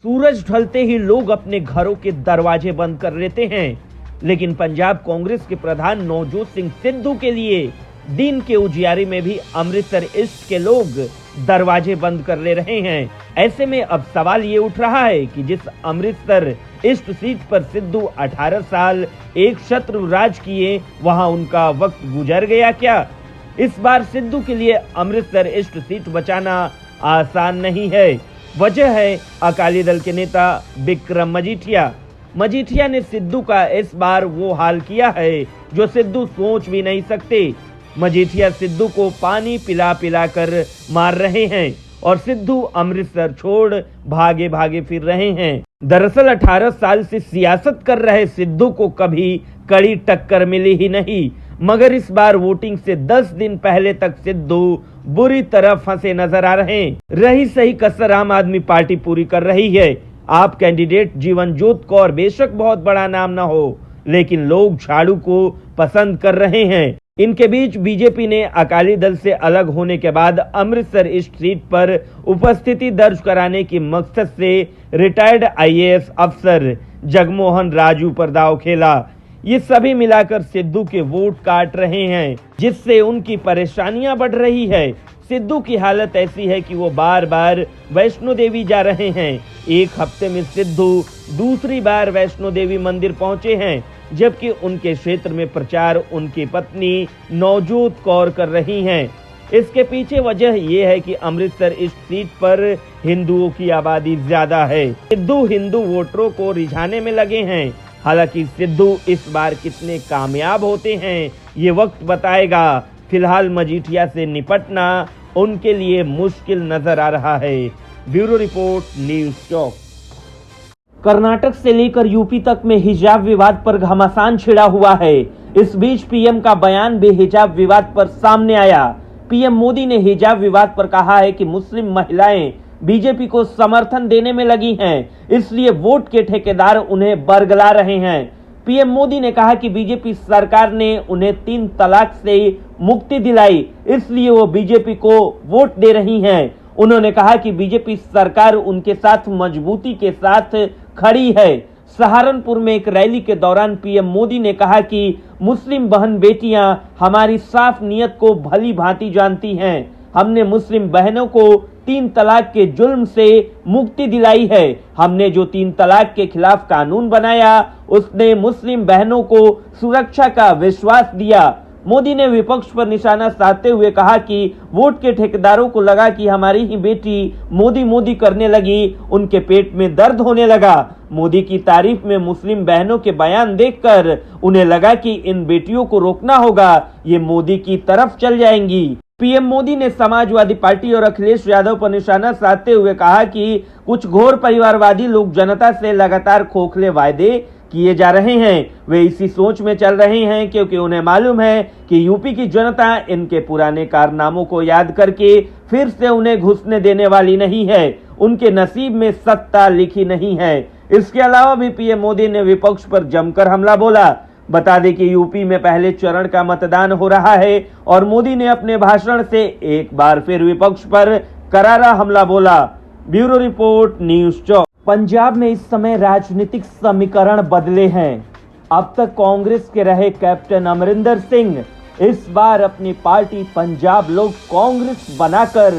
सूरज ढलते ही लोग अपने घरों के दरवाजे बंद कर लेते हैं, लेकिन पंजाब कांग्रेस के प्रधान नवजोत सिंह सिद्धू के लिए दिन के उजियारे में भी अमृतसर ईस्ट के लोग दरवाजे बंद कर ले रहे हैं। ऐसे में अब सवाल ये उठ रहा है कि जिस अमृतसर ईस्ट सीट पर सिद्धू 18 साल एक शत्रु राज किए, वहां उनका वक्त गुजर गया क्या? इस बार सिद्धू के लिए अमृतसर ईस्ट सीट बचाना आसान नहीं है। वजह है अकाली दल के नेता बिक्रम मजीठिया ने सिद्धू का इस बार वो हाल किया है जो सिद्धू सोच भी नहीं सकते। मजीठिया सिद्धू को पानी पिला पिला कर मार रहे हैं और सिद्धू अमृतसर छोड़ भागे भागे फिर रहे हैं। दरअसल 18 साल से सियासत कर रहे सिद्धू को कभी कड़ी टक्कर मिली ही नहीं, मगर इस बार वोटिंग से 10 दिन पहले तक सिद्धू बुरी तरह फंसे नजर आ रहे हैं। रही सही कसर आम आदमी पार्टी पूरी कर रही है। आप कैंडिडेट जीवनजोत कौर बेशक बहुत बड़ा नाम न हो, लेकिन लोग झाड़ू को पसंद कर रहे हैं। इनके बीच बीजेपी ने अकाली दल से अलग होने के बाद अमृतसर ईस्ट सीट पर उपस्थिति दर्ज कराने की मकसद से रिटायर्ड आईएएस अफसर जगमोहन राजू पर दांव खेला। ये सभी मिलाकर सिद्धू के वोट काट रहे हैं, जिससे उनकी परेशानियां बढ़ रही है। सिद्धू की हालत ऐसी है कि वो बार बार वैष्णो देवी जा रहे हैं। एक हफ्ते में सिद्धू दूसरी बार वैष्णो देवी मंदिर पहुंचे हैं, जबकि उनके क्षेत्र में प्रचार उनकी पत्नी नवजोत कौर कर रही हैं। इसके पीछे वजह यह है कि अमृतसर इस सीट पर हिंदुओं की आबादी ज्यादा है। सिद्धू हिंदू वोटरों को रिझाने में लगे हैं। हालांकि सिद्धू इस बार कितने कामयाब होते हैं ये वक्त बताएगा। फिलहाल मजीठिया से निपटना उनके लिए मुश्किल नजर आ रहा है। ब्यूरो रिपोर्ट, न्यूज़ चौक। कर्नाटक से लेकर यूपी तक में हिजाब विवाद पर घमासान छिड़ा हुआ है। इस बीच पीएम का बयान भी हिजाब विवाद पर सामने आया। पीएम मोदी ने हिजाब विवाद पर कहा है कि मुस्लिम महिलाएं बीजेपी को समर्थन देने में लगी हैं, इसलिए वोट के ठेकेदार उन्हें बरगला रहे हैं। पीएम मोदी ने कहा कि बीजेपी सरकार ने उन्हें 3 तलाक से मुक्ति दिलाई, इसलिए वो बीजेपी को वोट दे रही हैं। उन्होंने कहा कि बीजेपी सरकार उनके साथ मजबूती के साथ खड़ी है। सहारनपुर में एक रैली के दौरान पीएम मोदी ने कहा कि मुस्लिम बहन बेटियां हमारी साफ नीयत को भली भांति जानती हैं। हमने मुस्लिम बहनों को 3 तलाक के जुल्म से मुक्ति दिलाई है। हमने जो 3 तलाक के खिलाफ कानून बनाया, उसने मुस्लिम बहनों को सुरक्षा का विश्वास दिया। मोदी ने विपक्ष पर निशाना साधते हुए कहा कि वोट के ठेकेदारों को लगा कि हमारी ही बेटी मोदी मोदी करने लगी, उनके पेट में दर्द होने लगा। मोदी की तारीफ में मुस्लिम बहनों के बयान देखकर उन्हें लगा कि इन बेटियों को रोकना होगा, ये मोदी की तरफ चल जाएंगी। पीएम मोदी ने समाजवादी पार्टी और अखिलेश यादव पर निशाना साधते हुए कहा कि कुछ घोर परिवारवादी लोग जनता से लगातार खोखले वायदे किए जा रहे हैं। वे इसी सोच में चल रहे हैं क्योंकि उन्हें मालूम है कि यूपी की जनता इनके पुराने कारनामों को याद करके फिर से उन्हें घुसने देने वाली नहीं है। उनके नसीब में सत्ता लिखी नहीं है। इसके अलावा भी पीएम मोदी ने विपक्ष पर जमकर हमला बोला। बता दें कि यूपी में पहले चरण का मतदान हो रहा है और मोदी ने अपने भाषण से एक बार फिर विपक्ष पर करारा हमला बोला। ब्यूरो रिपोर्ट, न्यूज़ चौक। पंजाब में इस समय राजनीतिक समीकरण बदले हैं। अब तक कांग्रेस के रहे कैप्टन अमरिंदर सिंह इस बार अपनी पार्टी पंजाब लोक कांग्रेस बनाकर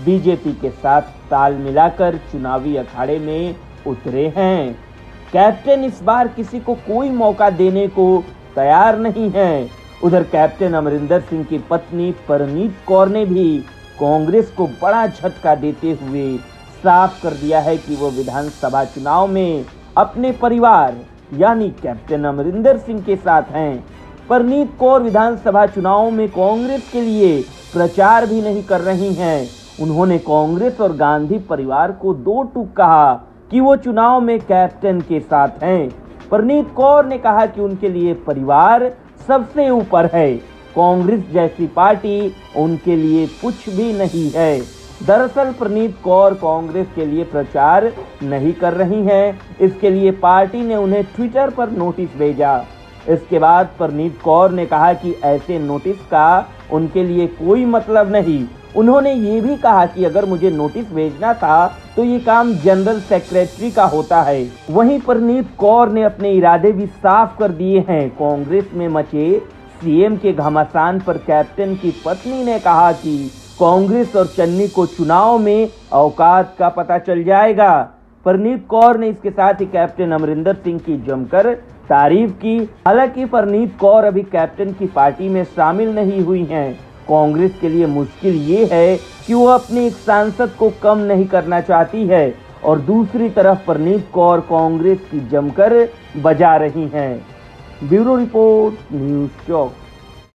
बीजेपी के साथ ताल मिलाकर चुनावी अखाड़े में उतरे हैं। कैप्टन इस बार किसी को कोई मौका देने को तैयार नहीं है। उधर कैप्टन अमरिंदर सिंह की पत्नी परनीत कौर ने भी कांग्रेस को बड़ा झटका देते हुए साफ कर दिया है कि वो विधानसभा चुनाव में अपने परिवार यानी कैप्टन अमरिंदर सिंह के साथ हैं। परनीत कौर विधानसभा चुनाव में कांग्रेस के लिए प्रचार भी नहीं कर रही हैं। उन्होंने कांग्रेस और गांधी परिवार को 2 टूक कहा कि वो चुनाव में कैप्टन के साथ हैं। परनीत कौर ने कहा कि उनके लिए परिवार सबसे ऊपर है, कांग्रेस जैसी पार्टी उनके लिए कुछ भी नहीं है। दरअसल परनीत कौर कांग्रेस के लिए प्रचार नहीं कर रही हैं। इसके लिए पार्टी ने उन्हें ट्विटर पर नोटिस भेजा। इसके बाद परनीत कौर ने कहा कि ऐसे नोटिस का उनके लिए कोई मतलब नहीं। उन्होंने ये भी कहा कि अगर मुझे नोटिस भेजना था तो ये काम जनरल सेक्रेटरी का होता है। वहीं परनीत कौर ने अपने इरादे भी साफ कर दिए हैं। कांग्रेस में मचे सीएम के घमासान पर कैप्टन की पत्नी ने कहा कि कांग्रेस और चन्नी को चुनाव में औकात का पता चल जाएगा। परनीत कौर ने इसके साथ ही कैप्टन अमरिंदर सिंह की जमकर तारीफ की। हालांकि परनीत कौर अभी कैप्टन की पार्टी में शामिल नहीं हुई हैं। कांग्रेस के लिए मुश्किल ये है कि वो अपनी एक सांसद को कम नहीं करना चाहती है और दूसरी तरफ परनीत कौर कांग्रेस की जमकर बजा रही हैं। ब्यूरो रिपोर्ट, न्यूज़ चौक।